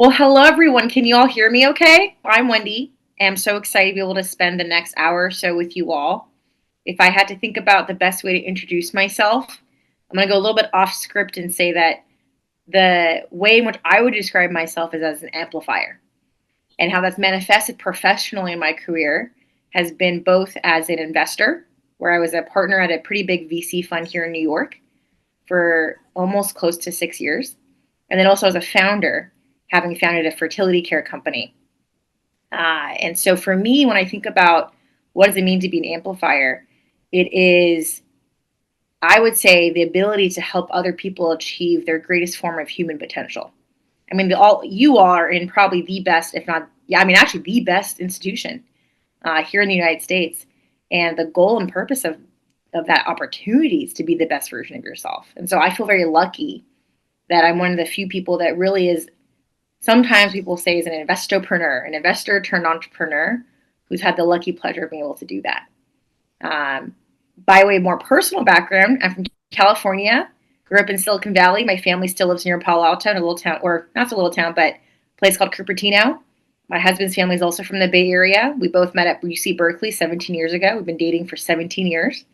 Well, hello everyone. Can you all hear me okay? I'm Wendy. I'm so excited to be able to spend the next hour or so with you all. If I had to think about the best way to introduce myself, I'm going to go a little bit off script and say that the way in which I would describe myself is as an amplifier. And how that's manifested professionally in my career has been both as an investor, where I was a partner at a pretty big VC fund here in New York for almost close to 6 years. And then also as a founder, having founded a fertility care company. And so for me, when I think about what does it mean to be an amplifier, it is, I would say, the ability to help other people achieve their greatest form of human potential. I mean, you all are in probably the best, if not, actually the best institution here in the United States. And the goal and purpose of that opportunity is to be the best version of yourself. And so I feel very lucky that I'm one of the few people that really is, sometimes people say, is an investopreneur, an investor turned entrepreneur who's had the lucky pleasure of being able to do that. By way of more personal background, I'm from California, grew up in Silicon Valley. My family still lives near Palo Alto, in a little town, or not so little town, but a place called Cupertino. My husband's family is also from the Bay Area. We both met at UC Berkeley 17 years ago. We've been dating for 17 years.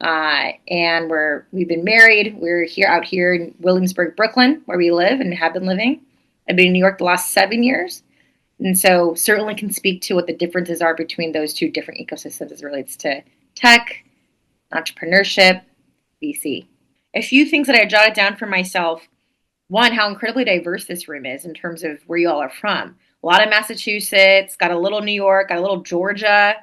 And we've been married. We're out here in Williamsburg, Brooklyn, where we live and have been living. I've been in New York the last 7 years. And so certainly can speak to what the differences are between those two different ecosystems as it relates to tech, entrepreneurship, VC. A few things that I jotted down for myself. One, how incredibly diverse this room is in terms of where you all are from. A lot of Massachusetts, got a little New York, got a little Georgia.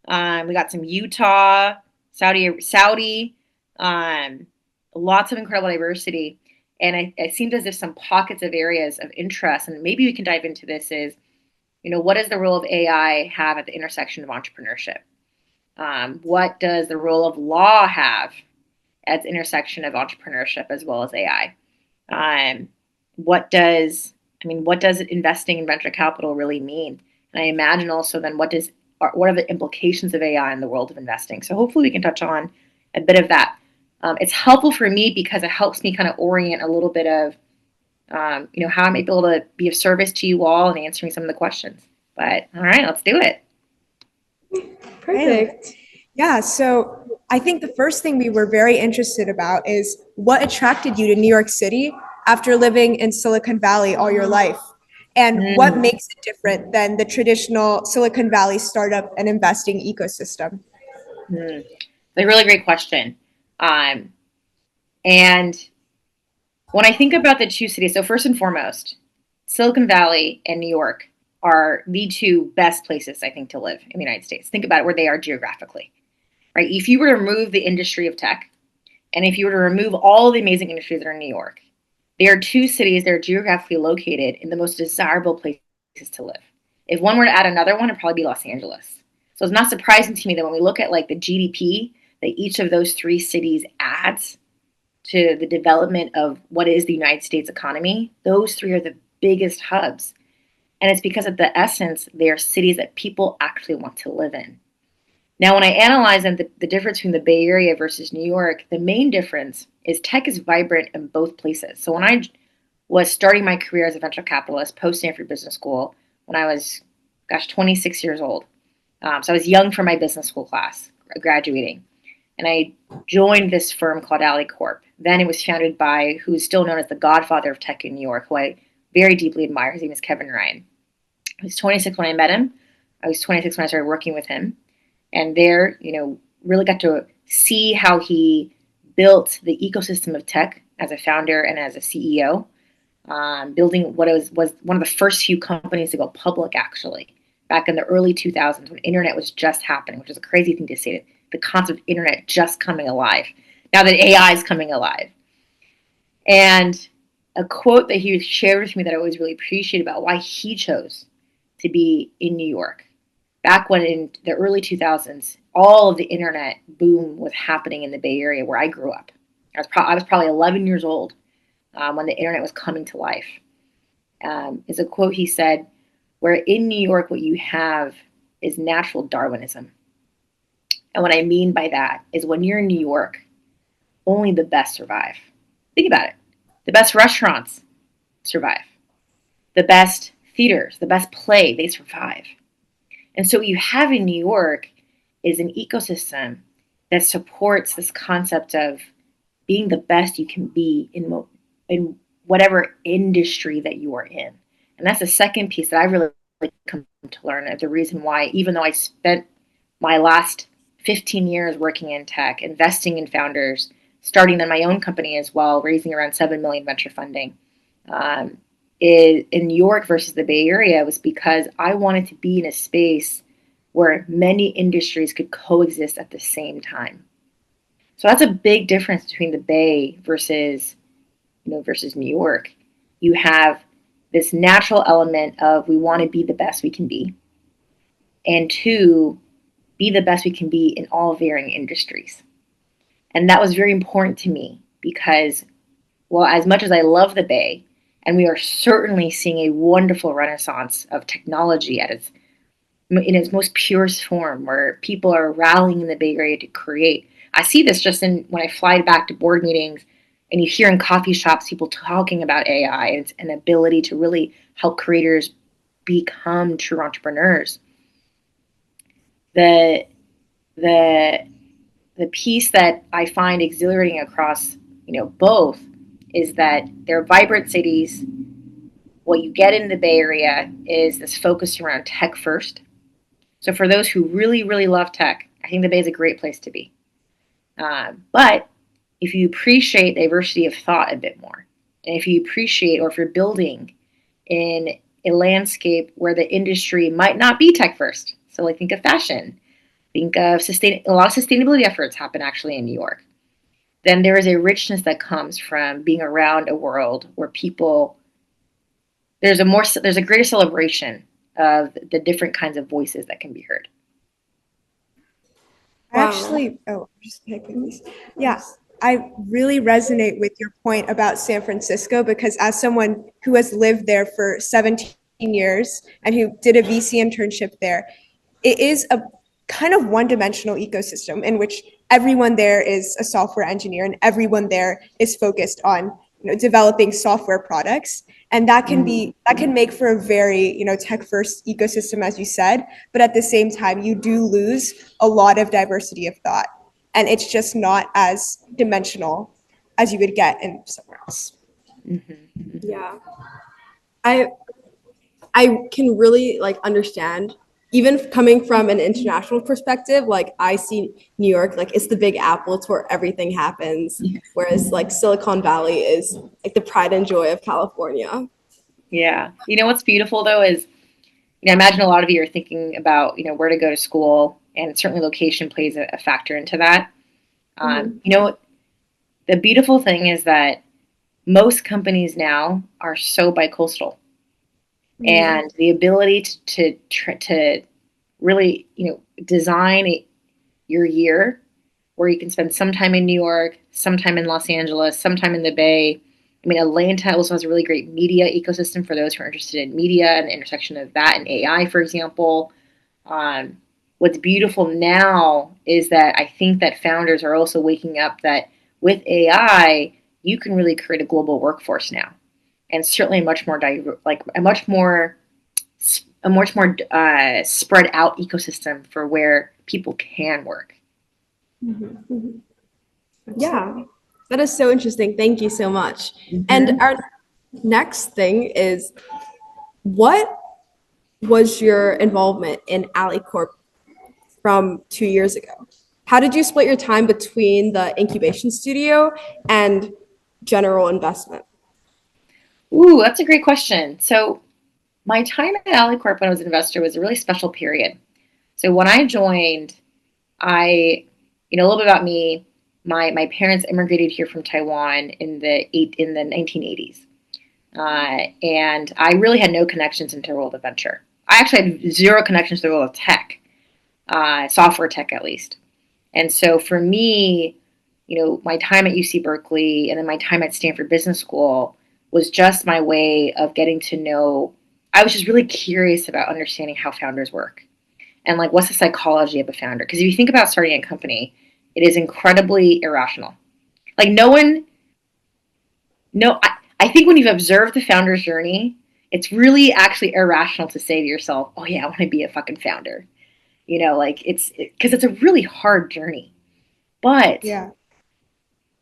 We got some Utah, Saudi, lots of incredible diversity. And it seems as if some pockets of areas of interest, and maybe we can dive into this, is, what does the role of AI have at the intersection of entrepreneurship? What does the role of law have at the intersection of entrepreneurship as well as AI? What does investing in venture capital really mean? And I imagine also then what are the implications of AI in the world of investing? So hopefully we can touch on a bit of that. It's helpful for me because it helps me kind of orient a little bit of, how I might be able to be of service to you all and answering some of the questions. But all right, let's do it. Perfect. Yeah, so I think the first thing we were very interested about is what attracted you to New York City after living in Silicon Valley all your life? And what makes it different than the traditional Silicon Valley startup and investing ecosystem? A really great question. And when I think about the two cities, so first and foremost, Silicon Valley and New York are the two best places, I think, to live in the United States. Think about it, where they are geographically, right? If you were to remove the industry of tech, and if you were to remove all the amazing industries that are in New York, they are two cities that are geographically located in the most desirable places to live. If one were to add another one, it'd probably be Los Angeles. So it's not surprising to me that when we look at like the GDP that each of those three cities adds to the development of what is the United States economy, those three are the biggest hubs. And it's because of the essence, they are cities that people actually want to live in. Now, when I analyze the difference between the Bay Area versus New York, the main difference is tech is vibrant in both places. So when I was starting my career as a venture capitalist post-Stanford Business School, when I was, 26 years old. So I was young for my business school class, graduating. And I joined this firm called AlleyCorp. Then it was founded by who is still known as the godfather of tech in New York, who I very deeply admire. His name is Kevin Ryan. I was 26 when I met him. I was 26 when I started working with him. And there, really got to see how he built the ecosystem of tech as a founder and as a CEO, building what was one of the first few companies to go public, actually, back in the early 2000s when internet was just happening, which is a crazy thing to say, the concept of internet just coming alive, now that AI is coming alive. And a quote that he shared with me that I always really appreciate about why he chose to be in New York. Back when in the early 2000s, all of the internet boom was happening in the Bay Area where I grew up. I was probably 11 years old when the internet was coming to life. Is a quote he said, where in New York what you have is natural Darwinism. And what I mean by that is when you're in New York, only the best survive. Think about it. The best restaurants survive. the best theaters, the best play, they survive. And so what you have in New York is an ecosystem that supports this concept of being the best you can be in whatever industry that you are in. And that's the second piece that I really come to learn. The reason why, even though I spent my last 15 years working in tech, investing in founders, starting in my own company as well, raising around 7 million venture funding, in New York versus the Bay Area was because I wanted to be in a space where many industries could coexist at the same time. So that's a big difference between the Bay versus New York. You have this natural element of we want to be the best we can be, and two, be the best we can be in all varying industries. And that was very important to me because, well, as much as I love the Bay, and we are certainly seeing a wonderful renaissance of technology in its most purest form, where people are rallying in the Bay Area to create. I see this just when I fly back to board meetings, and you hear in coffee shops people talking about AI and its an ability to really help creators become true entrepreneurs. The piece that I find exhilarating across both is that they're vibrant cities. What you get in the Bay Area is this focus around tech first. So for those who really, really love tech, I think the Bay is a great place to be. But if you appreciate diversity of thought a bit more, and if you appreciate, or if you're building in a landscape where the industry might not be tech first, so like think of fashion, think of a lot of sustainability efforts happen actually in New York, then there is a richness that comes from being around a world where there's a greater celebration of the different kinds of voices that can be heard. Wow. I really resonate with your point about San Francisco, because as someone who has lived there for 17 years and who did a VC internship there, it is a kind of one-dimensional ecosystem in which everyone there is a software engineer and everyone there is focused on developing software products. And that can make for a very tech first ecosystem, as you said, but at the same time you do lose a lot of diversity of thought, and it's just not as dimensional as you would get in somewhere else. Mm-hmm. Yeah, I can really understand, even coming from an international perspective. I see New York it's the Big Apple. It's where everything happens, whereas Silicon Valley is the pride and joy of California. Yeah, what's beautiful though is I imagine a lot of you are thinking about where to go to school, and certainly location plays a factor into that. The beautiful thing is that most companies now are so bicoastal, and the ability to really design your year where you can spend some time in New York, some time in Los Angeles, some time in the Bay. Atlanta also has a really great media ecosystem for those who are interested in media and the intersection of that and AI, for example. What's beautiful now is that I think that founders are also waking up that with AI, you can really create a global workforce now, and certainly a much more spread out ecosystem for where people can work. Mm-hmm. Yeah, that is so interesting. Thank you so much. Mm-hmm. And our next thing is, what was your involvement in AlleyCorp from 2 years ago? How did you split your time between the incubation studio and general investment? Ooh, that's a great question. So my time at AlleyCorp when I was an investor was a really special period. So when I joined, a little bit about me, my parents immigrated here from Taiwan in the 1980s. And I really had no connections into the world of venture. I actually had zero connections to the world of tech, software tech at least. And so for me, my time at UC Berkeley and then my time at Stanford Business School was just my way of getting to know. I was just really curious about understanding how founders work and what's the psychology of a founder. Because if you think about starting a company, it is incredibly irrational. I think when you've observed the founder's journey, it's really actually irrational to say to yourself, oh yeah, I want to be a fucking founder. Like because it's a really hard journey. But Yeah.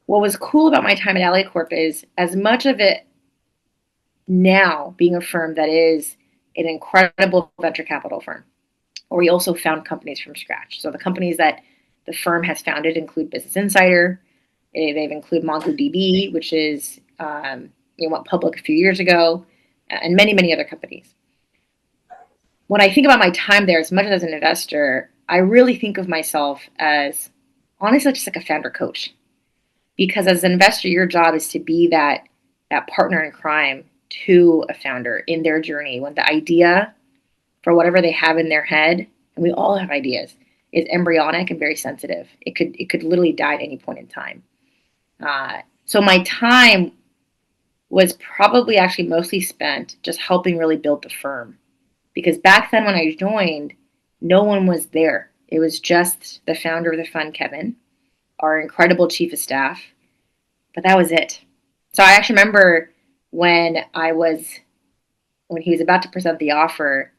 what was cool about my time at AlleyCorp is as much of it now being a firm that is an incredible venture capital firm, or we also found companies from scratch. So the companies that the firm has founded include Business Insider. They've included MongoDB, which is went public a few years ago, and many, many other companies. When I think about my time there, as much as an investor, I really think of myself as honestly just like a founder coach. Because as an investor, your job is to be that partner in crime to a founder in their journey when the idea for whatever they have in their head, and we all have ideas, is embryonic and very sensitive. It could literally die at any point in time. So my time was probably actually mostly spent just helping really build the firm. Because back then when I joined, no one was there. It was just the founder of the fund, Kevin, our incredible chief of staff, but that was it. So I actually remember when he was about to present the offer,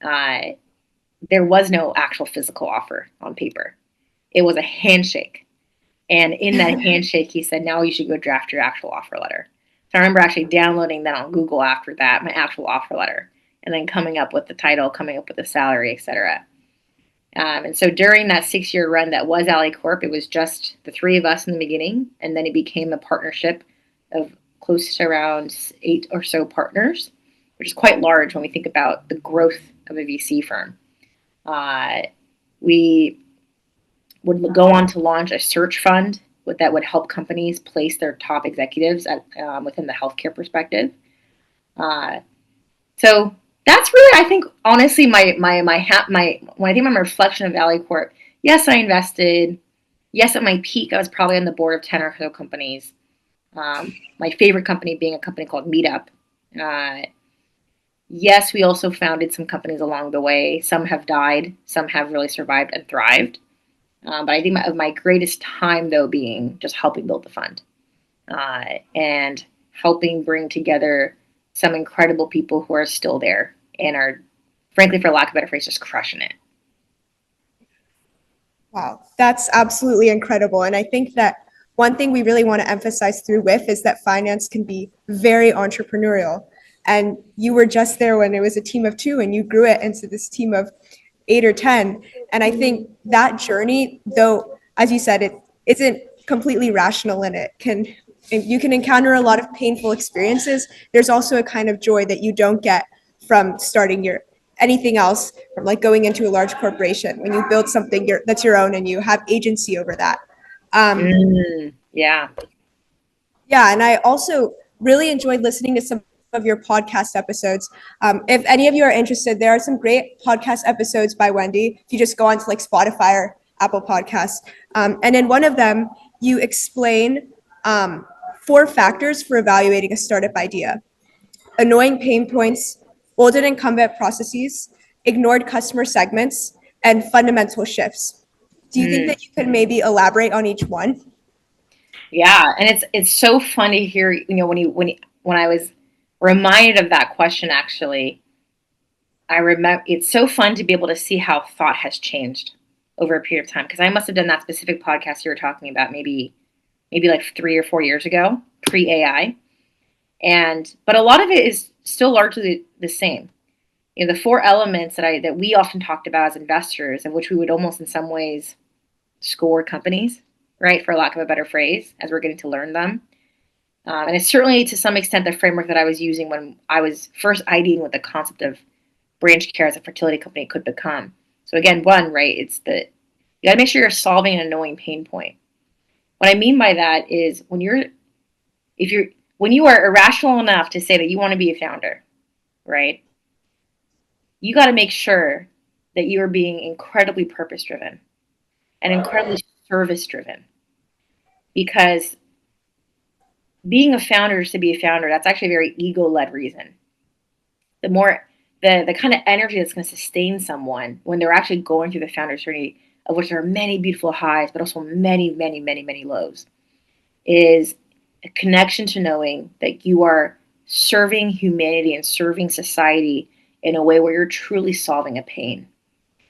there was no actual physical offer on paper. It was a handshake. And in that handshake, he said, now you should go draft your actual offer letter. So I remember actually downloading that on Google after that, my actual offer letter, and then coming up with the title, coming up with the salary, etc. And so during that 6-year run that was AlleyCorp, it was just the three of us in the beginning, and then it became a partnership of close to around 8 or so partners, which is quite large when we think about the growth of a VC firm. We would go on to launch a search fund that would help companies place their top executives within the healthcare perspective. So that's really, I think, honestly, when I think of my reflection of AlleyCorp, yes, I invested. Yes, at my peak, I was probably on the board of 10 or so companies. My favorite company being a company called Meetup. Yes, we also founded some companies along the way. Some have died. Some have really survived and thrived. But I think my greatest time, though, being just helping build the fund and helping bring together some incredible people who are still there and are, frankly, for lack of a better phrase, just crushing it. Wow, that's absolutely incredible. And I think that one thing we really want to emphasize through WIF is that finance can be very entrepreneurial. And you were just there when it was a team of 2 and you grew it into this team of 8 or 10. And I think that journey, though, as you said, it isn't completely rational in it. You can encounter a lot of painful experiences. There's also a kind of joy that you don't get from starting anything else, from like going into a large corporation when you build something that's your own and you have agency over that. Yeah. Yeah, and I also really enjoyed listening to some of your podcast episodes. If any of you are interested, there are some great podcast episodes by Wendy. If you just go on to like Spotify or Apple Podcasts. And in one of them, you explain 4 factors for evaluating a startup idea: annoying pain points, old and incumbent processes, ignored customer segments, and fundamental shifts. Do you think that you could maybe elaborate on each one? Yeah, and it's so fun to hear. When I was reminded of that question, actually, I remember it's so fun to be able to see how thought has changed over a period of time. Because I must have done that specific podcast you were talking about maybe like 3 or 4 years ago, pre-AI, but a lot of it is still largely the same. The 4 elements that we often talked about as investors, and which we would almost in some ways score companies, right, for lack of a better phrase, as we're getting to learn them. And it's certainly to some extent the framework that I was using when I was first IDing what the concept of branch care as a fertility company could become. So again, one, right, you got to make sure you're solving an annoying pain point. What I mean by that is when you are irrational enough to say that you want to be a founder, right, you got to make sure that you are being incredibly purpose-driven and incredibly service-driven. Because being a founder is to be a founder, that's actually a very ego-led reason. The kind of energy that's going to sustain someone when they're actually going through the founder's journey, of which there are many beautiful highs, but also many, many, many, many lows, is a connection to knowing that you are serving humanity and serving society in a way where you're truly solving a pain.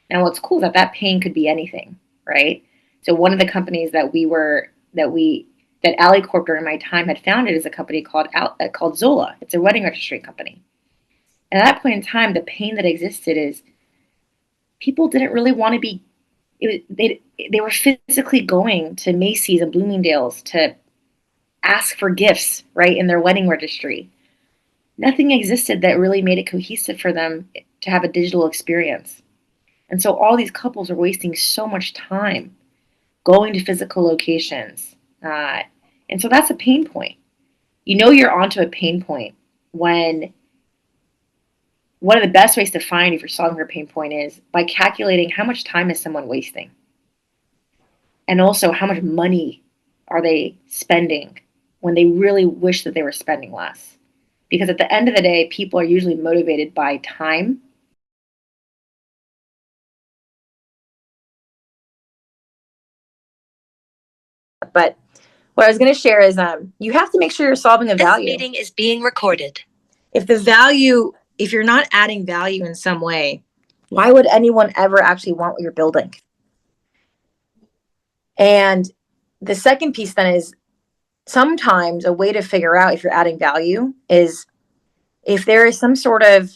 Now, what's cool is that pain could be anything, right? So one of the companies that AlleyCorp during my time had founded is a company called Zola. It's a wedding registry company. And at that point in time, the pain that existed is people didn't really want to be. They were physically going to Macy's and Bloomingdale's to ask for gifts, right, in their wedding registry. Nothing existed that really made it cohesive for them to have a digital experience. And so all these couples are wasting so much time going to physical locations. And so that's a pain point. You know you're onto a pain point when one of the best ways to find if you're solving your pain point is by calculating how much time is someone wasting. And also how much money are they spending when they really wish that they were spending less. Because at the end of the day, people are usually motivated by time. But what I was going to share is you have to make sure you're solving a value. This meeting is being recorded. If you're not adding value in some way, why would anyone ever actually want what you're building? And the second piece then is sometimes a way to figure out if you're adding value is if there is some sort of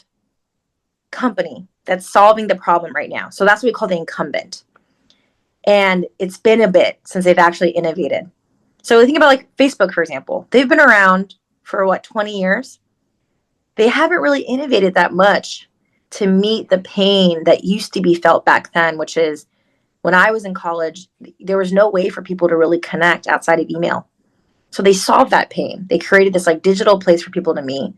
company that's solving the problem right now. So that's what we call the incumbent. And it's been a bit since they've actually innovated. So think about like Facebook, for example. They've been around for 20 years? They haven't really innovated that much to meet the pain that used to be felt back then, which is when I was in college, there was no way for people to really connect outside of email. So they solved that pain. They created this like digital place for people to meet.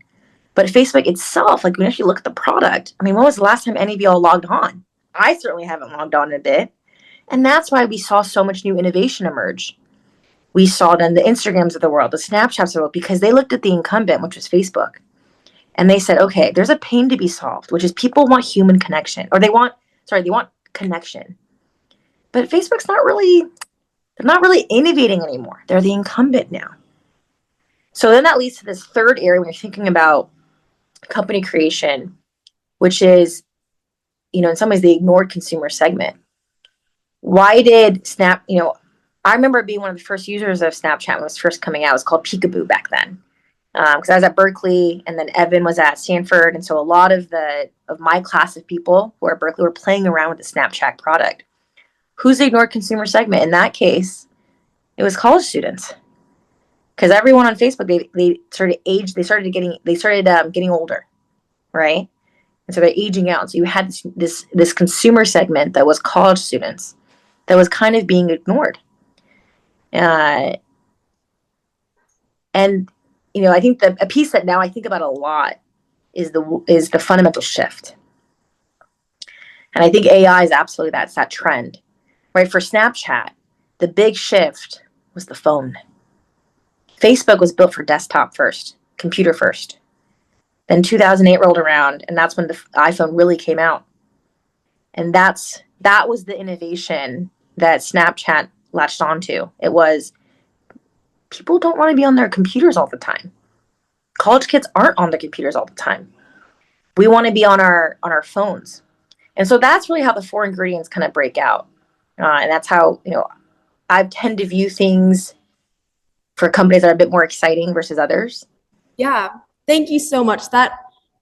But Facebook itself, like when you actually look at the product, I mean, when was the last time any of y'all logged on? I certainly haven't logged on in a bit. And that's why we saw so much new innovation emerge. We saw then the Instagrams of the world, the Snapchats of the world, because they looked at the incumbent, which was Facebook. And they said, okay, there's a pain to be solved, which is people want human connection, or they want connection. But Facebook's they're not really innovating anymore. They're the incumbent now. So then that leads to this third area when you're thinking about company creation, which is, in some ways the ignored consumer segment. Why did I remember being one of the first users of Snapchat when it was first coming out. It was called Peekaboo back then. Because I was at Berkeley and then Evan was at Stanford. And so a lot of my class of people who are at Berkeley were playing around with the Snapchat product. Who's the ignored consumer segment? In that case, it was college students. Because everyone on Facebook, they started getting older, right? And so they're aging out. So you had this consumer segment that was college students that was kind of being ignored. And I think a piece that now I think about a lot is the fundamental shift. And I think AI is absolutely that's that trend, right? For Snapchat, the big shift was the phone. Facebook was built for desktop first, computer first. Then 2008 rolled around, and that's when the iPhone really came out. And that was the innovation that Snapchat latched onto. It was people don't want to be on their computers all the time. College kids aren't on their computers all the time. We want to be on our phones. And so that's really how the four ingredients kind of break out. And that's how, I tend to view things for companies that are a bit more exciting versus others. Yeah, thank you so much.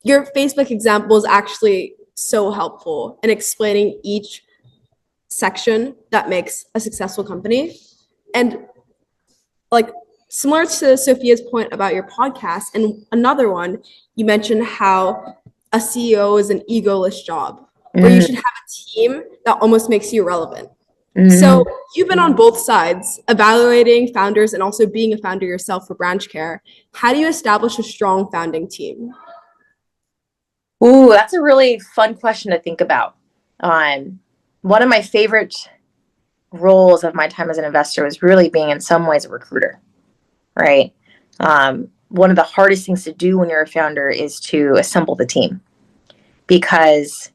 Your Facebook example is actually so helpful in explaining each section that makes a successful company. And like similar to Sophia's point about your podcast, and another one, you mentioned how a CEO is an egoless job, where you should have a team that almost makes you relevant. So you've been on both sides, evaluating founders and also being a founder yourself for Branch Care. How do you establish a strong founding team? Ooh, that's a really fun question to think about. One of my favorite roles of my time as an investor was really being in some ways a recruiter, right? One of the hardest things to do when you're a founder is to assemble the team, because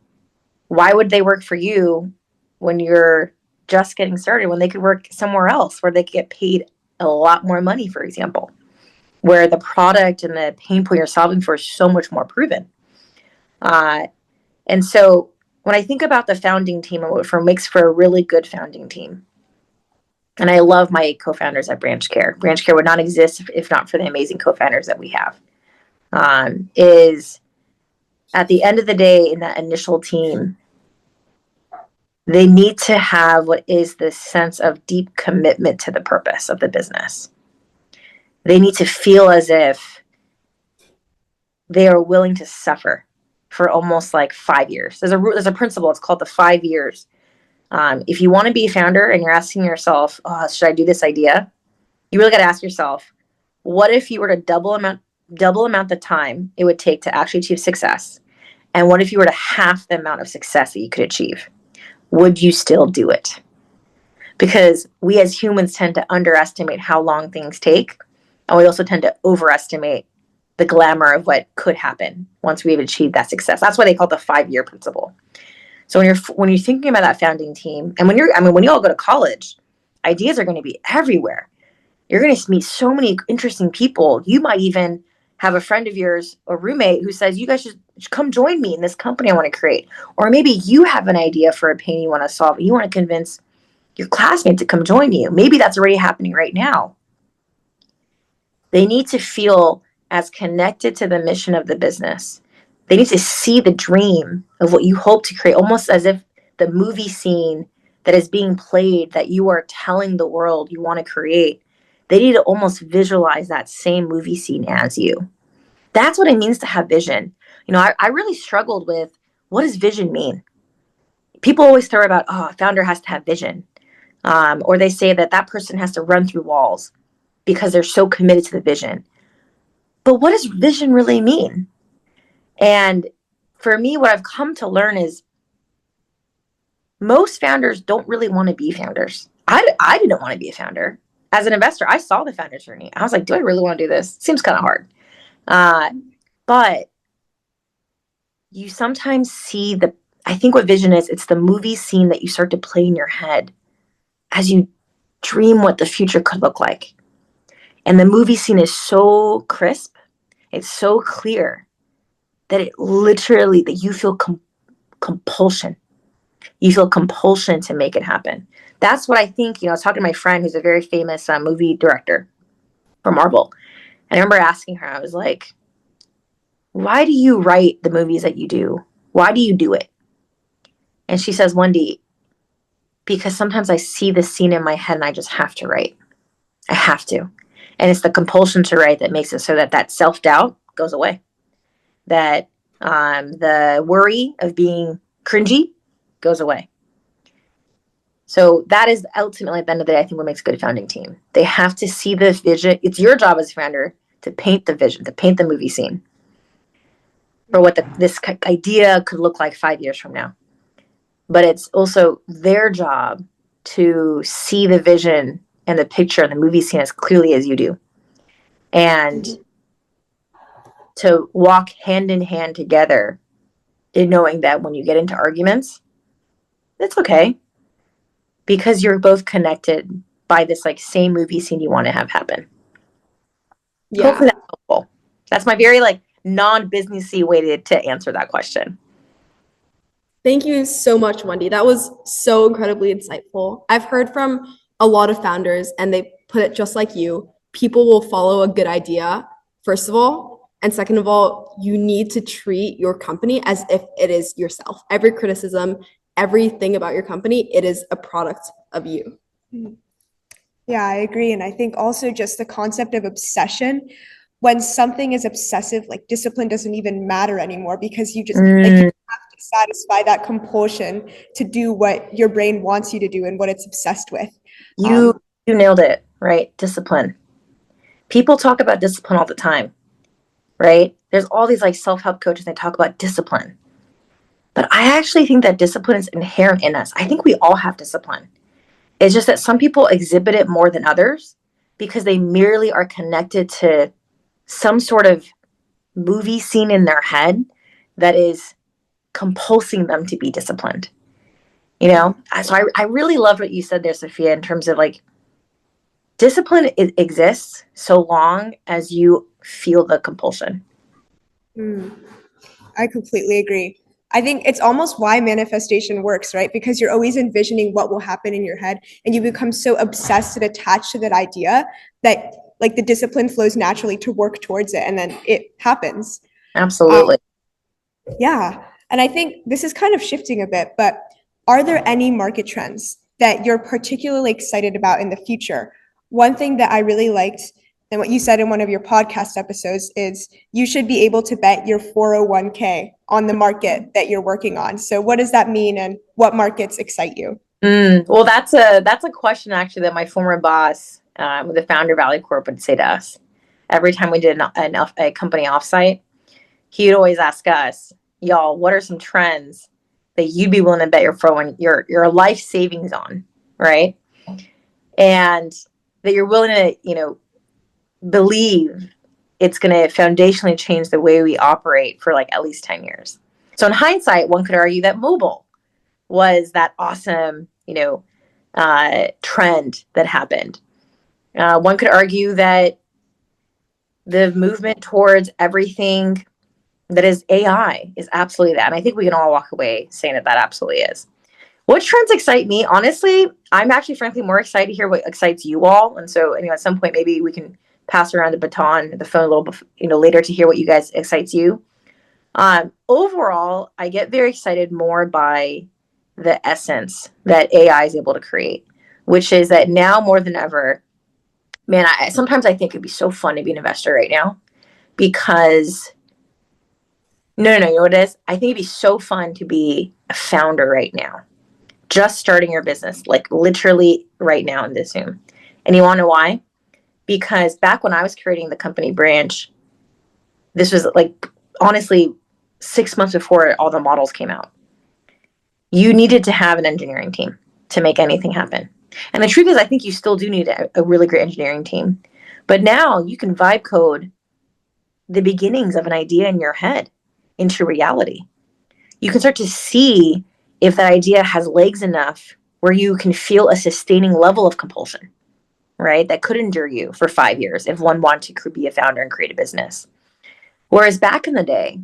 why would they work for you when you're just getting started, when they could work somewhere else where they could get paid a lot more money, for example? where the product and the pain point you're solving for is so much more proven. And so when I think about the founding team and what makes for a really good founding team, and I love my co-founders at Branch Care. Branch Care would not exist if not for the amazing co-founders that we have. Is at the end of the day, in that initial team, they need to have what is this sense of deep commitment to the purpose of the business. They need to feel as if they are willing to suffer for almost like 5 years. There's a principle. It's called the 5 years. If you want to be a founder and you're asking yourself, oh, should I do this idea? You really got to ask yourself, what if you were to double amount the time it would take to actually achieve success? And what if you were to half the amount of success that you could achieve? Would you still do it? Because we as humans tend to underestimate how long things take. And we also tend to overestimate the glamour of what could happen once we've achieved that success. That's why they call it the 5-year principle. So when you're thinking about that founding team, and when you all go to college, ideas are going to be everywhere. You're going to meet so many interesting people. You might even have a friend of yours, a roommate, who says, you guys should come join me in this company I want to create. Or maybe you have an idea for a pain you want to solve. You want to convince your classmate to come join you. Maybe that's already happening right now. They need to feel as connected to the mission of the business. They need to see the dream of what you hope to create, almost as if the movie scene that is being played that you are telling the world you want to create. They need to almost visualize that same movie scene as you. That's what it means to have vision. I really struggled with, what does vision mean? People always throw about, a founder has to have vision. Or they say that person has to run through walls because they're so committed to the vision. But what does vision really mean? And for me, what I've come to learn is most founders don't really want to be founders. I didn't want to be a founder. As an investor, I saw the founder's journey. I was like, do I really want to do this? Seems kind of hard. But you sometimes see I think what vision is, it's the movie scene that you start to play in your head as you dream what the future could look like. And the movie scene is so crisp, it's so clear that that you feel compulsion. You feel compulsion to make it happen. That's what I think. I was talking to my friend who's a very famous movie director for Marvel. And I remember asking her, I was like, why do you write the movies that you do? Why do you do it? And she says, Wendy, because sometimes I see the scene in my head and I just have to write. I have to. And it's the compulsion to write that makes it so that self-doubt goes away. That the worry of being cringy goes away. So that is ultimately, at the end of the day, I think what makes a good founding team. They have to see the vision. It's your job as a founder to paint the vision, to paint the movie scene for what this idea could look like 5 years from now. But it's also their job to see the vision and the picture and the movie scene as clearly as you do. And to walk hand in hand together in knowing that when you get into arguments, it's okay. Because you're both connected by this same movie scene you want to have happen. Yeah. Hopefully that's helpful. That's my very non-businessy way to answer that question. Thank you so much, Wendy. That was so incredibly insightful. I've heard from a lot of founders, and they put it just like you. People will follow a good idea, first of all. And second of all, you need to treat your company as if it is yourself. Every criticism, everything about your company, it is a product of you. Yeah, I agree. And I think also just the concept of obsession, when something is obsessive, discipline doesn't even matter anymore, because you just you have to satisfy that compulsion to do what your brain wants you to do and what it's obsessed with. You nailed it, right? Discipline. People talk about discipline all the time, right? There's all these self-help coaches, they talk about discipline. But I actually think that discipline is inherent in us. I think we all have discipline. It's just that some people exhibit it more than others because they merely are connected to some sort of movie scene in their head that is compulsing them to be disciplined. So I really loved what you said there, Sophia, in terms of discipline exists so long as you feel the compulsion. I completely agree. I think it's almost why manifestation works, right? Because you're always envisioning what will happen in your head, and you become so obsessed and attached to that idea that like the discipline flows naturally to work towards it, and then it happens. Absolutely. Yeah. And I think this is kind of shifting a bit, but are there any market trends that you're particularly excited about in the future? One thing that I really liked and what you said in one of your podcast episodes is you should be able to bet your 401k on the market that you're working on. So what does that mean, and what markets excite you? Well, that's a question actually that my former boss, the founder of AlleyCorp, would say to us every time we did a company offsite. He'd always ask us, y'all, what are some trends that you'd be willing to bet your life savings on, right? And that you're willing to, believe it's going to foundationally change the way we operate for like at least 10 years. So in hindsight, one could argue that mobile was that awesome, trend that happened. One could argue that the movement towards everything that is AI is absolutely that. And I think we can all walk away saying that absolutely is. What trends excite me? Honestly, I'm actually frankly more excited to hear what excites you all. And so, at some point, maybe we can pass around the phone a little bit, later to hear what you guys excites you. Overall, I get very excited more by the essence that AI is able to create, which is that now more than ever, man, sometimes I think it'd be so fun to be an investor right now because no, you know what it is? I think it'd be so fun to be a founder right now, just starting your business, like literally right now in this Zoom. And you want to know why? Because back when I was creating the company branch, this was like, honestly, 6 months before all the models came out. You needed to have an engineering team to make anything happen. And the truth is, I think you still do need a really great engineering team. But now you can vibe code the beginnings of an idea in your head into reality. You can start to see if that idea has legs enough where you can feel a sustaining level of compulsion, right? That could endure you for 5 years if one wanted to be a founder and create a business. Whereas back in the day,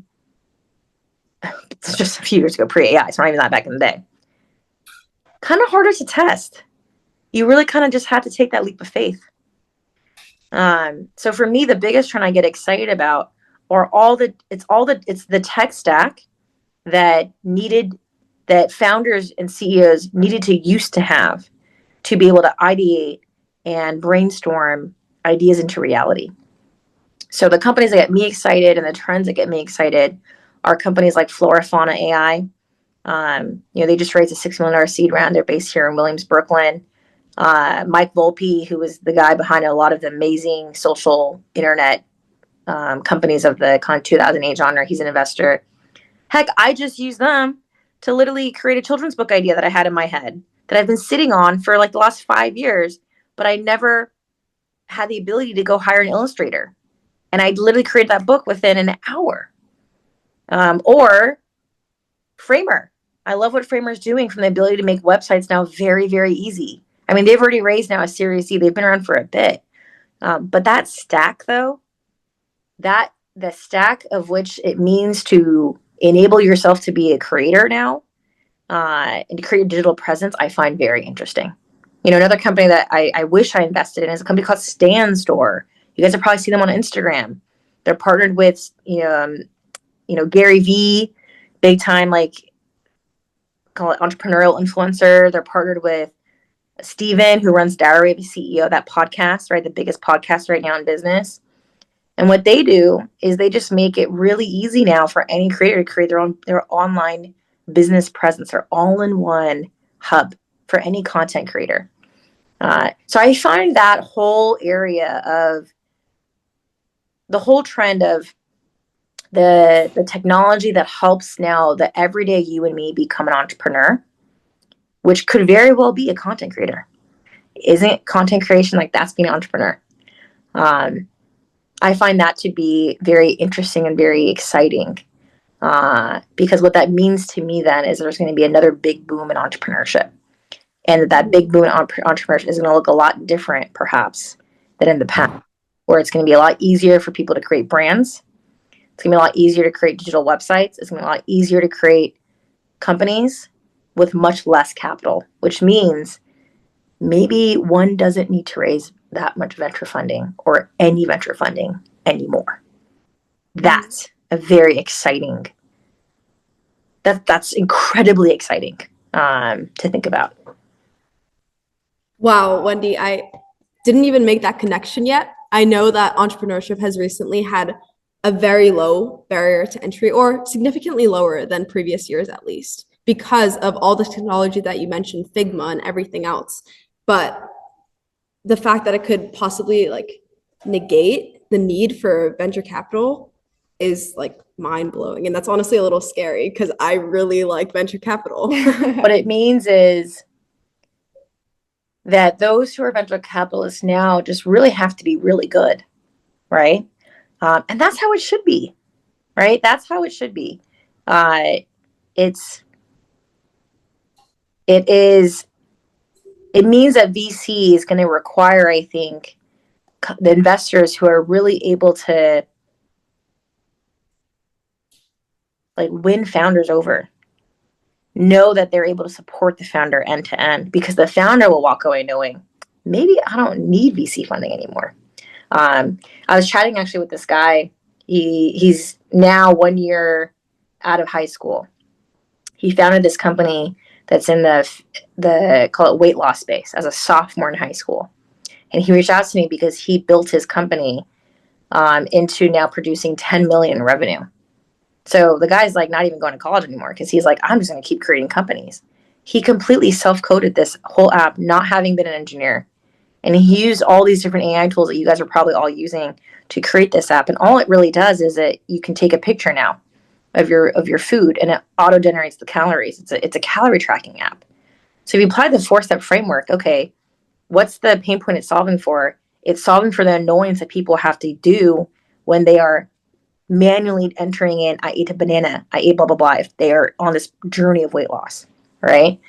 it's just a few years ago, pre-AI, it's not even that back in the day, kind of harder to test. You really kind of just had to take that leap of faith. So for me, the biggest trend I get excited about are it's the tech stack that founders and CEOs needed to used to have to be able to ideate and brainstorm ideas into reality. So the companies that get me excited and the trends that get me excited are companies like Flora Fauna AI. They just raised a $6 million seed round. They're based here in Williams, Brooklyn. Mike Volpe, who was the guy behind a lot of the amazing social internet companies of the kind of 2008 genre. He's an investor. Heck, I just used them to literally create a children's book idea that I had in my head that I've been sitting on for like the last 5 years, but I never had the ability to go hire an illustrator. And I literally created that book within an hour. Or Framer. I love what Framer's doing from the ability to make websites now very, very easy. I mean, they've already raised now a Series C. They've been around for a bit. But that stack, though, the stack of which it means to enable yourself to be a creator now and to create a digital presence, I find very interesting. Another company that I wish I invested in is a company called Stan Store. You guys have probably seen them on Instagram. They're partnered with, Gary Vee, big time, call it entrepreneurial influencer. They're partnered with Steven, who runs Diary of a CEO, that podcast, right? The biggest podcast right now in business. And what they do is they just make it really easy now for any creator to create their online business presence, their all-in-one hub for any content creator. So I find that whole area of the whole trend of the technology that helps now the everyday you and me become an entrepreneur, which could very well be a content creator. Isn't content creation like that's being an entrepreneur? I find that to be very interesting and very exciting because what that means to me then is there's going to be another big boom in entrepreneurship. and that big boom in entrepreneurship is going to look a lot different, perhaps, than in the past, where it's going to be a lot easier for people to create brands. It's going to be a lot easier to create digital websites. It's going to be a lot easier to create companies with much less capital, which means maybe one doesn't need to raise that much venture funding or any venture funding anymore. That's a very exciting, that's incredibly exciting to think about. Wow, Wendy, I didn't even make that connection yet. I know that entrepreneurship has recently had a very low barrier to entry, or significantly lower than previous years at least, because of all the technology that you mentioned, Figma and everything else. But the fact that it could possibly like negate the need for venture capital is like mind blowing. And that's honestly a little scary because I really like venture capital. What it means is that those who are venture capitalists now just really have to be really good, right? And that's how it should be, right? That's how it should be. It means that VC is going to require, I think, the investors who are really able to like win founders over, know that they're able to support the founder end to end, because the founder will walk away knowing, maybe I don't need VC funding anymore. I was chatting actually with this guy. He's now 1 year out of high school. He founded this company that's in the call it weight loss space as a sophomore in high school. And he reached out to me because he built his company into now producing 10 million in revenue. So the guy's like not even going to college anymore because he's like, I'm just going to keep creating companies. He completely self-coded this whole app, not having been an engineer. And he used all these different AI tools that you guys are probably all using to create this app. And all it really does is that you can take a picture now of your food and it auto generates the calories. It's a calorie tracking app. So if you apply the 4-step framework, okay, what's the pain point it's solving for? It's solving for the annoyance that people have to do when they are manually entering in, I ate a banana, I ate blah, blah, blah, if they are on this journey of weight loss, right?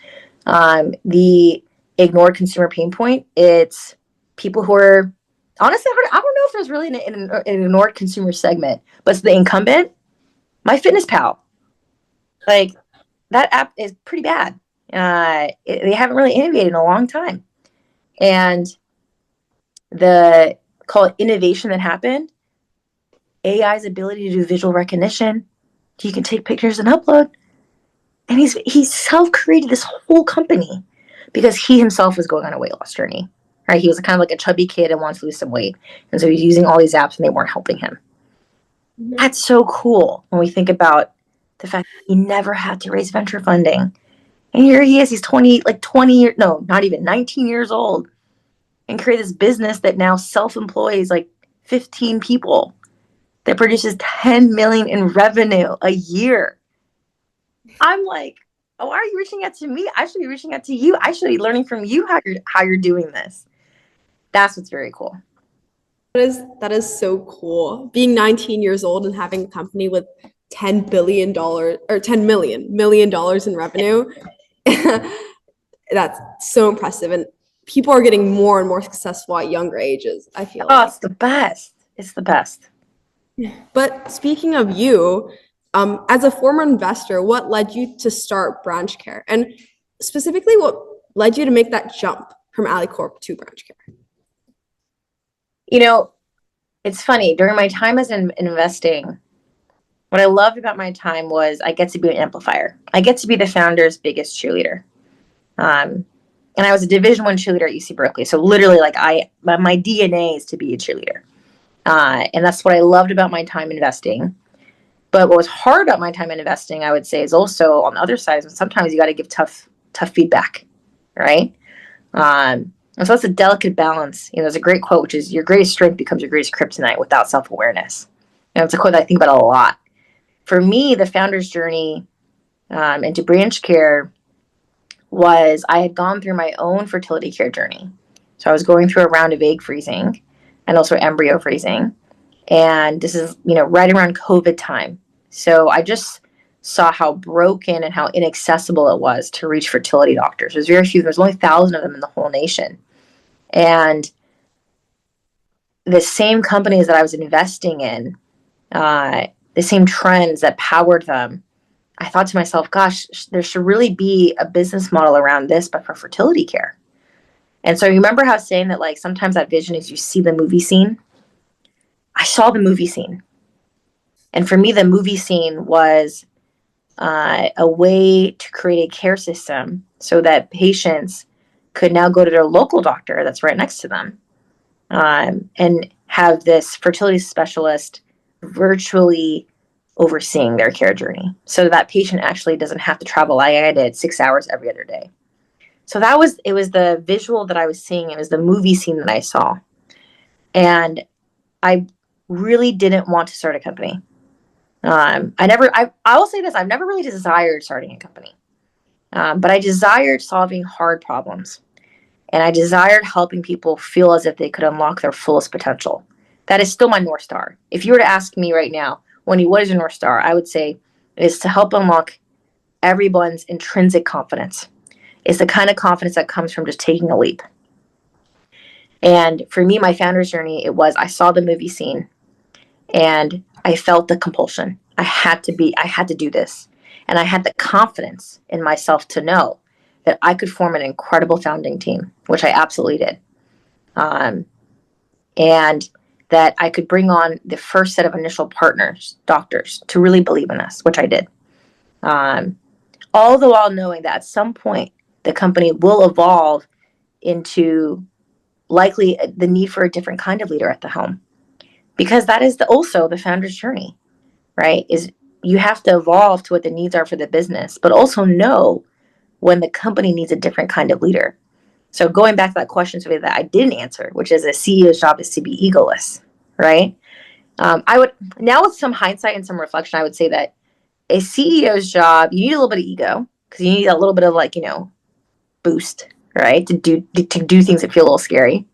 The ignored consumer pain point, it's people who are, honestly, I don't know if there's really an ignored consumer segment, but it's the incumbent, MyFitnessPal. Like, that app is pretty bad. They haven't really innovated in a long time. And the, call it innovation that happened, AI's ability to do visual recognition. You can take pictures and upload. And he's self-created this whole company because he himself was going on a weight loss journey. Right? He was kind of like a chubby kid and wants to lose some weight. And so he's using all these apps and they weren't helping him. Mm-hmm. That's so cool when we think about the fact that he never had to raise venture funding. And here he is, he's 19 years old, and create this business that now self-employs like 15 people. That produces 10 million in revenue a year. I'm like, oh, why are you reaching out to me? I should be reaching out to you. I should be learning from you how you're doing this. That's what's very cool. That is so cool. Being 19 years old and having a company with $10 million in revenue. That's so impressive. And people are getting more and more successful at younger ages, I feel like. It's the best. It's the best. But speaking of you, as a former investor, what led you to start Branch Care? And specifically, what led you to make that jump from AlleyCorp to Branch Care? You know, it's funny. During my time as investing, what I loved about my time was I get to be an amplifier. I get to be the founder's biggest cheerleader. And I was a Division I cheerleader at UC Berkeley. So literally, like my DNA is to be a cheerleader. And that's what I loved about my time investing. But what was hard about my time in investing, I would say, is also on the other side, is sometimes you got to give tough feedback, right? And so that's a delicate balance. You know, there's a great quote, which is, your greatest strength becomes your greatest kryptonite without self-awareness. And it's a quote that I think about a lot. For me, the founder's journey into Branch Care was I had gone through my own fertility care journey. So I was going through a round of egg freezing and also embryo freezing. And this is, right around COVID time. So I just saw how broken and how inaccessible it was to reach fertility doctors. There's very few. There's only 1,000 of them in the whole nation. And the same companies that I was investing in, the same trends that powered them, I thought to myself, gosh, there should really be a business model around this, but for fertility care. And so you remember how I was saying that, like, sometimes that vision is you see the movie scene? I saw the movie scene. And for me, the movie scene was a way to create a care system so that patients could now go to their local doctor that's right next to them, and have this fertility specialist virtually overseeing their care journey, so that patient actually doesn't have to travel like I did 6 hours every other day. So it was the visual that I was seeing. It was the movie scene that I saw. And I really didn't want to start a company. I will say this, I've never really desired starting a company. But I desired solving hard problems. And I desired helping people feel as if they could unlock their fullest potential. That is still my North Star. If you were to ask me right now, Wendy, what is your North Star? I would say it is to help unlock everyone's intrinsic confidence. It's the kind of confidence that comes from just taking a leap. And for me, my founder's journey, it was, I saw the movie scene and I felt the compulsion. I had to do this. And I had the confidence in myself to know that I could form an incredible founding team, which I absolutely did. And that I could bring on the first set of initial partners, doctors, to really believe in us, which I did. All the while knowing that at some point, the company will evolve into likely the need for a different kind of leader at the helm. Because that is also the founder's journey, right? Is you have to evolve to what the needs are for the business, but also know when the company needs a different kind of leader. So going back to that question that I didn't answer, which is a CEO's job is to be egoless, right? I would, now with some hindsight and some reflection, I would say that a CEO's job, you need a little bit of ego because you need a little bit of, like, boost, right? To do things that feel a little scary.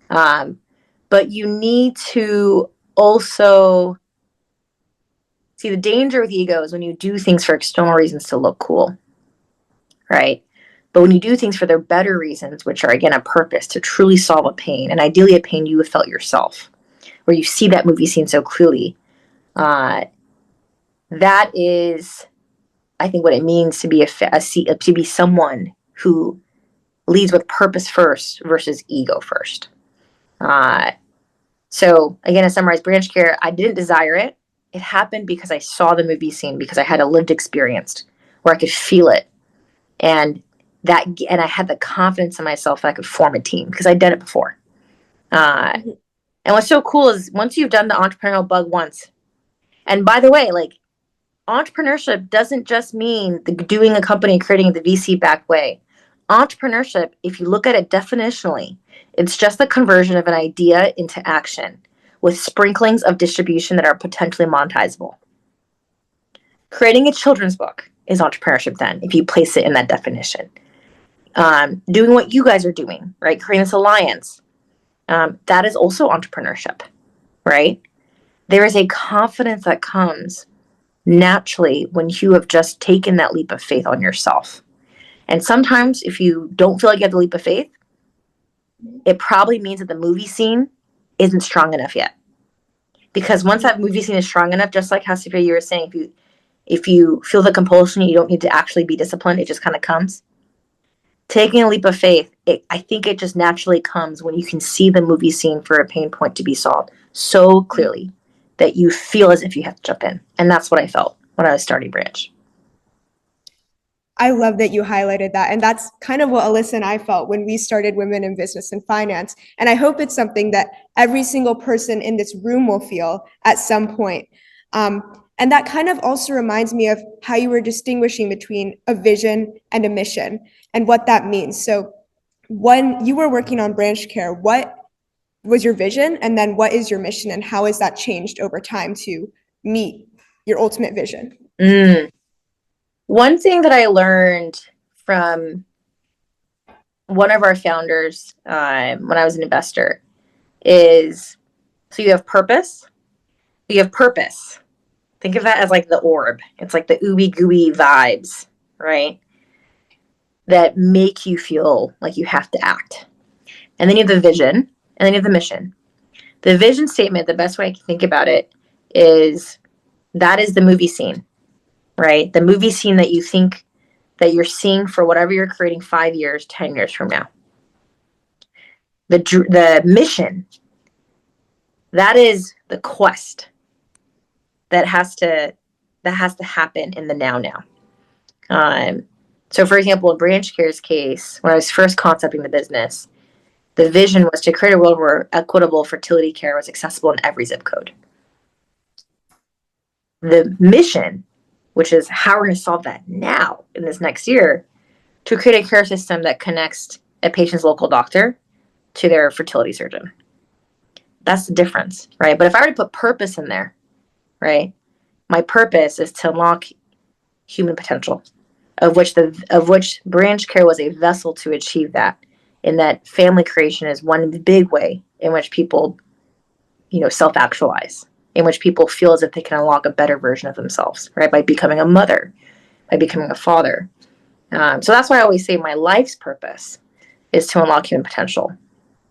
But you need to also see the danger with ego is when you do things for external reasons to look cool, right? But when you do things for their better reasons, which are, again, a purpose to truly solve a pain, and ideally a pain you have felt yourself, where you see that movie scene so clearly, that is, I think, what it means to be to be someone who leads with purpose first versus ego first. So again, to summarize, branch care, I didn't desire it. It happened because I saw the movie scene, because I had a lived experience where I could feel it. And I had the confidence in myself that I could form a team because I'd done it before. And what's so cool is once you've done the entrepreneurial bug once, and by the way, like, entrepreneurship doesn't just mean doing a company, creating it the VC-backed way. Entrepreneurship, if you look at it definitionally, it's just the conversion of an idea into action with sprinklings of distribution that are potentially monetizable. Creating a children's book is entrepreneurship then, if you place it in that definition. Doing what you guys are doing, right? Creating this alliance. That is also entrepreneurship, right? There is a confidence that comes naturally when you have just taken that leap of faith on yourself. And sometimes if you don't feel like you have the leap of faith, it probably means that the movie scene isn't strong enough yet. Because once that movie scene is strong enough, just like how Sophia, you were saying, if you feel the compulsion, you don't need to actually be disciplined. It just kind of comes. Taking a leap of faith, I think it just naturally comes when you can see the movie scene for a pain point to be solved so clearly that you feel as if you have to jump in. And that's what I felt when I was starting Branch. I love that you highlighted that. And that's kind of what Alyssa and I felt when we started Women in Business and Finance. And I hope it's something that every single person in this room will feel at some point. And that kind of also reminds me of how you were distinguishing between a vision and a mission and what that means. So when you were working on Branch Care, what was your vision? And then what is your mission? And how has that changed over time to meet your ultimate vision? One thing that I learned from one of our founders when I was an investor is, so you have purpose. Think of that as like the orb. It's like the ooey gooey vibes, right? That make you feel like you have to act. And then you have the vision, and then you have the mission. The vision statement, the best way I can think about it is that is the movie scene, right? The movie scene that you think that you're seeing for whatever you're creating 5 years, 10 years from now. The mission, that is the quest that has to happen in the now. So for example, in Branch Care's case, when I was first concepting the business, the vision was to create a world where equitable fertility care was accessible in every zip code. The mission, which is how we're going to solve that now in this next year, to create a care system that connects a patient's local doctor to their fertility surgeon. That's the difference, right? But if I were to put purpose in there, right? My purpose is to unlock human potential, of which Branch Care was a vessel to achieve that. In that family creation is one big way in which people, self-actualize, in which people feel as if they can unlock a better version of themselves, right? By becoming a mother, by becoming a father. So that's why I always say my life's purpose is to unlock human potential,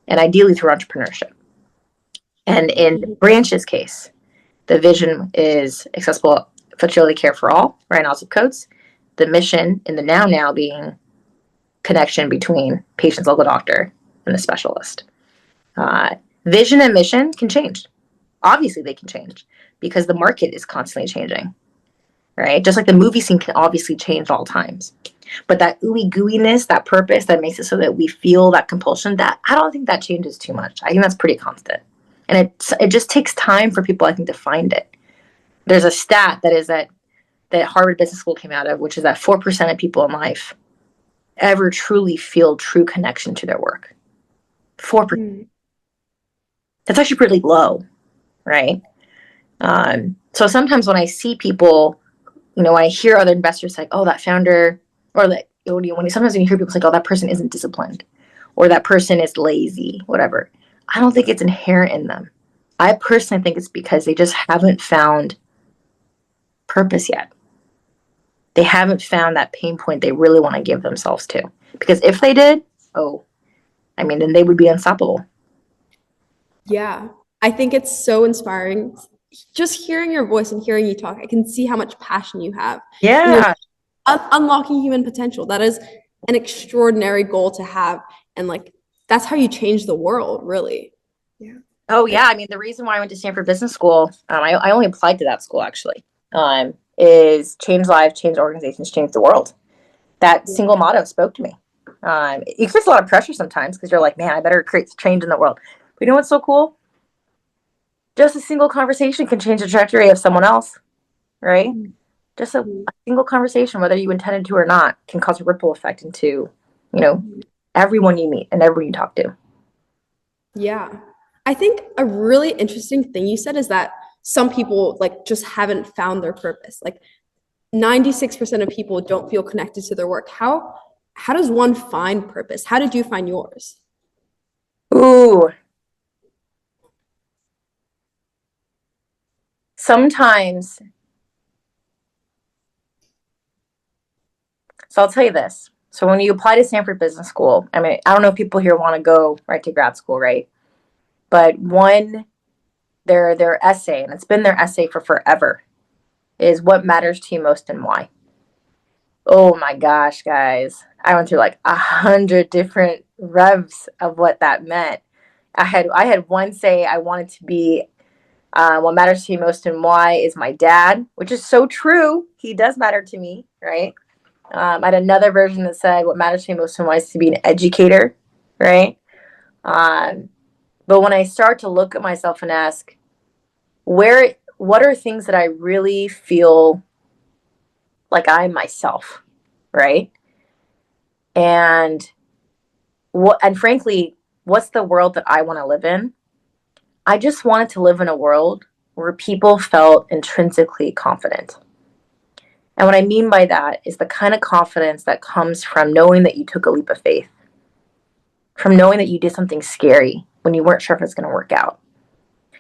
and ideally through entrepreneurship. And in Branch's case, the vision is accessible fertility care for all, right? In all zip codes. The mission in the now being connection between patient's local doctor and the specialist. Vision and mission can change. Obviously, they can change because the market is constantly changing, right? Just like the movie scene can obviously change all times. But that ooey gooiness, that purpose that makes it so that we feel that compulsion, that I don't think that changes too much. I think that's pretty constant. And it just takes time for people, I think, to find it. There's a stat that Harvard Business School came out of, which is that 4% of people in life ever truly feel true connection to their work. 4%. That's actually pretty low, right? So sometimes when I see people, I hear other investors say, oh, that founder, or that sometimes when you hear people say, oh, that person isn't disciplined, or that person is lazy, whatever. I don't think it's inherent in them. I personally think it's because they just haven't found purpose yet. They haven't found that pain point they really want to give themselves to. Because if they did, then they would be unstoppable. Yeah, I think it's so inspiring. Just hearing your voice and hearing you talk, I can see how much passion you have. Yeah. Unlocking human potential. That is an extraordinary goal to have. And that's how you change the world, really. Yeah. Oh, yeah. The reason why I went to Stanford Business School, I only applied to that school, actually, is change lives, change organizations, change the world. That single motto spoke to me. It creates a lot of pressure sometimes because you're like, man, I better create change in the world. But you know what's so cool? Just a single conversation can change the trajectory of someone else, right? Just a single conversation, whether you intended to or not, can cause a ripple effect into, everyone you meet and everyone you talk to. Yeah. I think a really interesting thing you said is that some people just haven't found their purpose. 96% of people don't feel connected to their work. How does one find purpose? How did you find yours? Ooh. Sometimes. So I'll tell you this. So when you apply to Stanford Business School, I don't know if people here want to go right to grad school, right? But their essay, and it's been their essay for forever, is what matters to you most and why. Oh my gosh, guys. I went through 100 different revs of what that meant. I had one say I wanted to be, what matters to you most and why is my dad, which is so true. He does matter to me, right? I had another version that said what matters to me most and why is to be an educator, right? But when I start to look at myself and ask, what are things that I really feel like I'm myself, right? And frankly, what's the world that I want to live in? I just wanted to live in a world where people felt intrinsically confident. And what I mean by that is the kind of confidence that comes from knowing that you took a leap of faith, from knowing that you did something scary when you weren't sure if it's going to work out.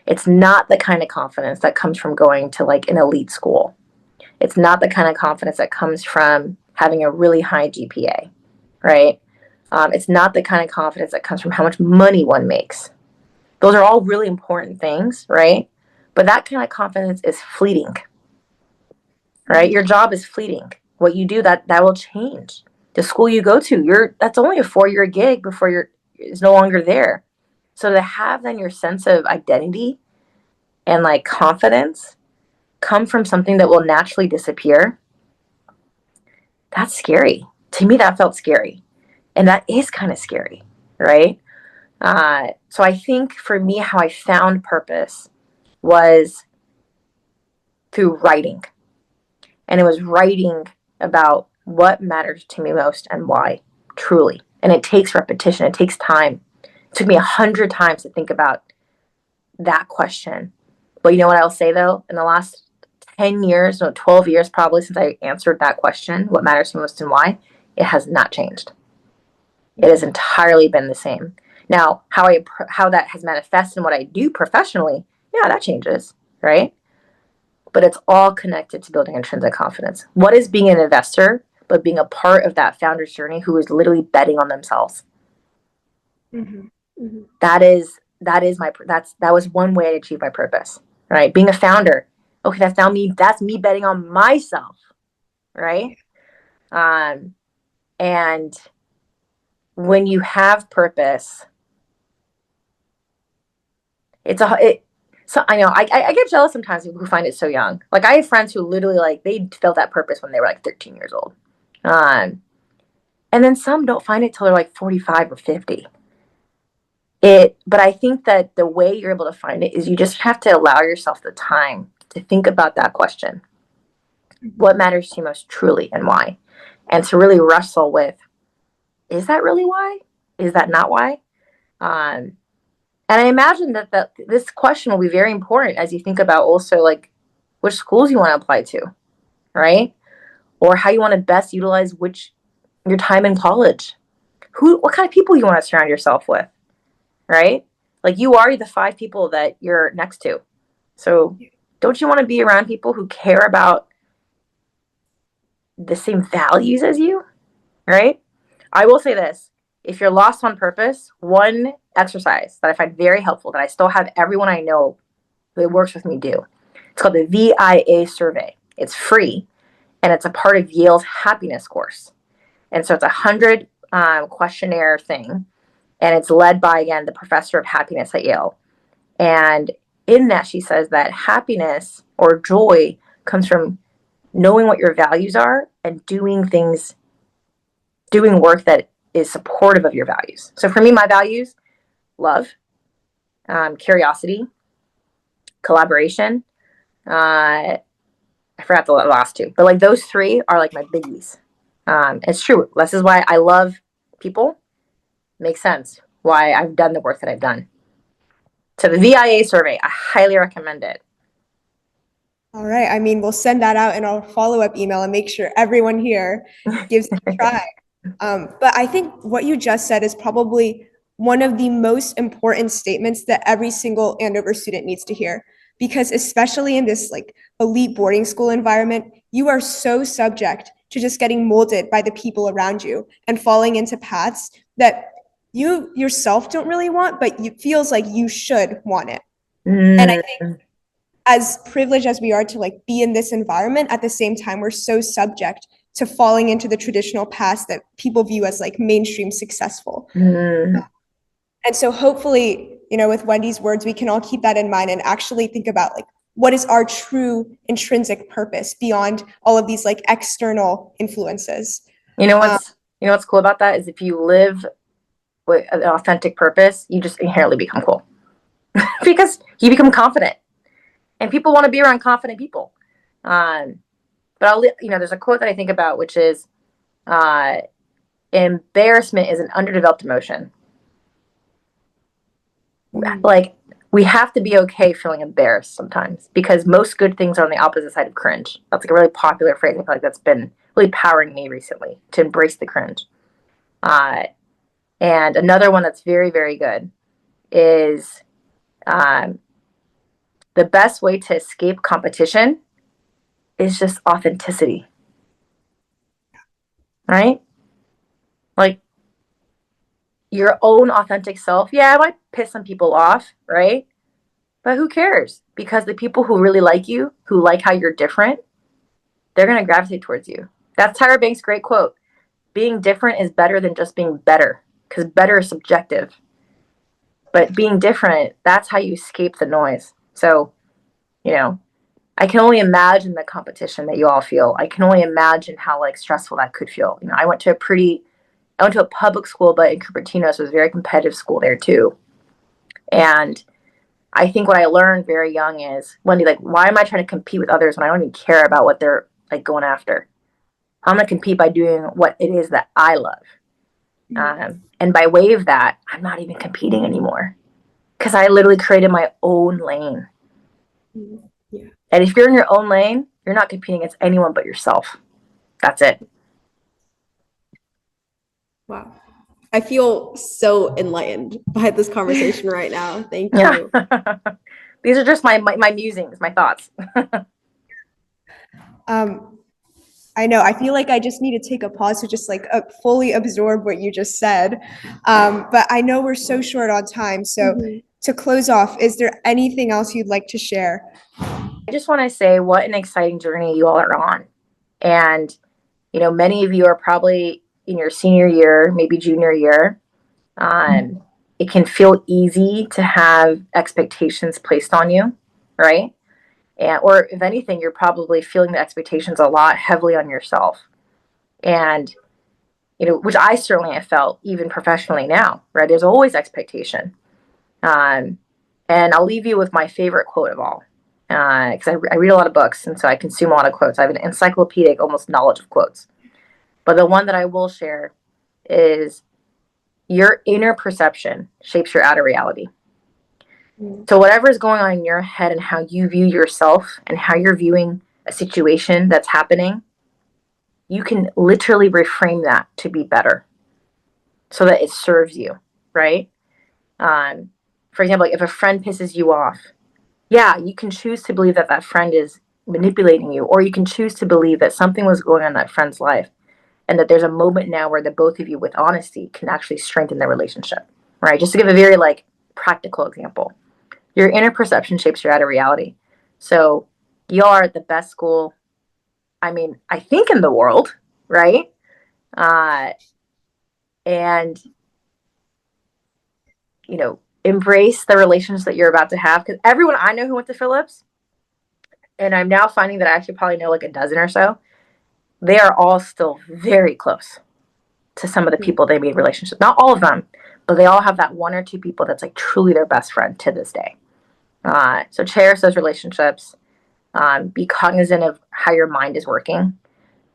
It's not the kind of confidence that comes from going to like an elite school. It's not the kind of confidence that comes from having a really high GPA, right? It's not the kind of confidence that comes from how much money one makes. Those are all really important things, right? But that kind of confidence is fleeting, right? Your job is fleeting. What you do, that will change. The school you go to, that's only a 4-year gig before it's no longer there. So to have then your sense of identity and like confidence come from something that will naturally disappear, that's scary. To me, that felt scary. And that is kind of scary, right? So I think for me, how I found purpose was through writing. And it was writing about what matters to me most and why, truly. And it takes repetition. It takes time. It took me 100 times to think about that question. But you know what I'll say though? In the last 10 years, no, 12 years probably since I answered that question, what matters to me most and why, it has not changed. It has entirely been the same. Now, how that has manifested in what I do professionally, yeah, that changes, right? But it's all connected to building intrinsic confidence. What is being an investor, but being a part of that founder's journey who is literally betting on themselves? Mm-hmm. Mm-hmm. That was one way to achieve my purpose, right? Being a founder, okay, that's me betting on myself, right? And when you have purpose, so I know I get jealous sometimes of people who find it so young. Like I have friends who literally like they felt that purpose when they were like 13 years old. And then some don't find it till they're like 45 or 50. But I think that the way you're able to find it is you just have to allow yourself the time to think about that question. What matters to you most truly and why? And to really wrestle with, is that really why? Is that not why? And I imagine that this question will be very important as you think about also like which schools you want to apply to, right? Or how you want to best utilize your time in college. What kind of people you want to surround yourself with, right? Like you are the 5 people that you're next to. So don't you want to be around people who care about the same values as you, right? I will say this. If you're lost on purpose, one exercise that I find very helpful that I still have everyone I know who works with me do, it's called the VIA survey. It's free and it's a part of Yale's happiness course. And so it's a 100 questionnaire thing. And it's led by, again, the professor of happiness at Yale. And in that, she says that happiness or joy comes from knowing what your values are and doing work that is supportive of your values. So for me, my values, love, curiosity, collaboration. I forgot the last 2, but like those 3 are like my biggies. It's true. This is why I love people. Makes sense why I've done the work that I've done. So the VIA survey, I highly recommend it. All right. I mean, we'll send that out in our follow-up email and make sure everyone here gives it a try. But I think what you just said is probably one of the most important statements that every single Andover student needs to hear, because especially in this like elite boarding school environment, you are so subject to just getting molded by the people around you and falling into paths that you yourself don't really want, but it feels like you should want it. And I think as privileged as we are to like be in this environment, at the same time, we're so subject to falling into the traditional paths that people view as like mainstream successful. And so hopefully, with Wendy's words, we can all keep that in mind and actually think about like, what is our true intrinsic purpose beyond all of these like external influences? You know what's cool about that is if you live with an authentic purpose, you just inherently become cool because you become confident, and people want to be around confident people. But there's a quote that I think about, which is, embarrassment is an underdeveloped emotion. Like we have to be okay feeling embarrassed sometimes because most good things are on the opposite side of cringe. That's like a really popular phrase. I feel like that's been really powering me recently to embrace the cringe. And another one that's very, very good is the best way to escape competition is just authenticity, right? Like your own authentic self. Yeah, it might piss some people off, right? But who cares? Because the people who really like you, who like how you're different, they're going to gravitate towards you. That's Tyra Banks' great quote. Being different is better than just being better, because better is subjective. But being different, that's how you escape the noise. So, I can only imagine the competition that you all feel. I can only imagine how like stressful that could feel. I went to a public school, but in Cupertino, so it was a very competitive school there too. And I think what I learned very young is, Wendy, like, why am I trying to compete with others when I don't even care about what they're like going after? I'm going to compete by doing what it is that I love. And by way of that, I'm not even competing anymore because I literally created my own lane. Yeah. And if you're in your own lane, you're not competing against anyone but yourself. That's it. Wow. I feel so enlightened by this conversation right now. Thank Yeah. you. These are just my musings, my thoughts. I know. I feel like I just need to take a pause to just like fully absorb what you just said. But I know we're so short on time. So to close off, is there anything else you'd like to share? I just want to say what an exciting journey you all are on. And, many of you are probably in your senior year, maybe junior year. It can feel easy to have expectations placed on you, right? Or if anything, you're probably feeling the expectations a lot heavily on yourself. And, which I certainly have felt even professionally now, right? There's always expectation. And I'll leave you with my favorite quote of all, because I read a lot of books, and so I consume a lot of quotes. I have an encyclopedic almost knowledge of quotes. But the one that I will share is, your inner perception shapes your outer reality. So whatever is going on in your head and how you view yourself and how you're viewing a situation that's happening, you can literally reframe that to be better so that it serves you, right? For example, like if a friend pisses you off, yeah, you can choose to believe that that friend is manipulating you, or you can choose to believe that something was going on in that friend's life and that there's a moment now where the both of you with honesty can actually strengthen the relationship, right? Just to give a very like practical example, your inner perception shapes your outer reality. So you are at the best school, I think in the world, right? And, embrace the relations that you're about to have. Because everyone I know who went to Phillips, and I'm now finding that I actually probably know like a dozen or so, they are all still very close to some of the people they made relationships. Not all of them, but they all have that one or two people that's like truly their best friend to this day. So cherish those relationships. Be cognizant of how your mind is working.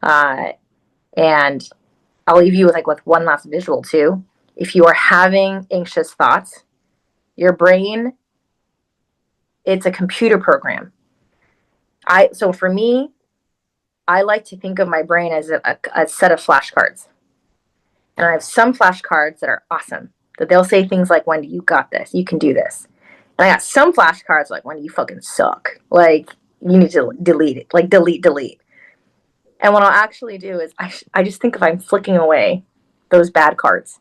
And I'll leave you with one last visual too. If you are having anxious thoughts, your brain, it's a computer program. So for me, I like to think of my brain as a set of flashcards. And I have some flashcards that are awesome, that they'll say things like, Wendy, you got this, you can do this. And I got some flashcards like, Wendy, you fucking suck. Like, you need to delete it. Like, delete. And what I'll actually do is I just think if I'm flicking away those bad cards,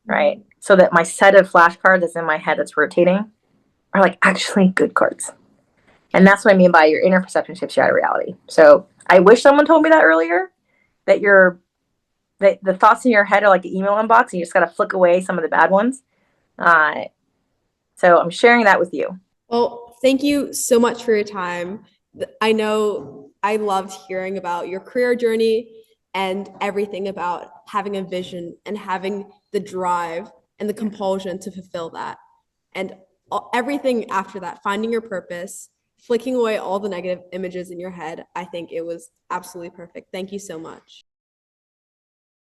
right? So that my set of flashcards that's in my head that's rotating are like actually good cards. And that's what I mean by your inner perception shapes your outer reality. So I wish someone told me that earlier, that the thoughts in your head are like an email inbox and you just got to flick away some of the bad ones. So I'm sharing that with you. Well, thank you so much for your time. I know I loved hearing about your career journey and everything about having a vision and having the drive and the compulsion to fulfill that. And everything after that, finding your purpose, flicking away all the negative images in your head. I think it was absolutely perfect. Thank you so much.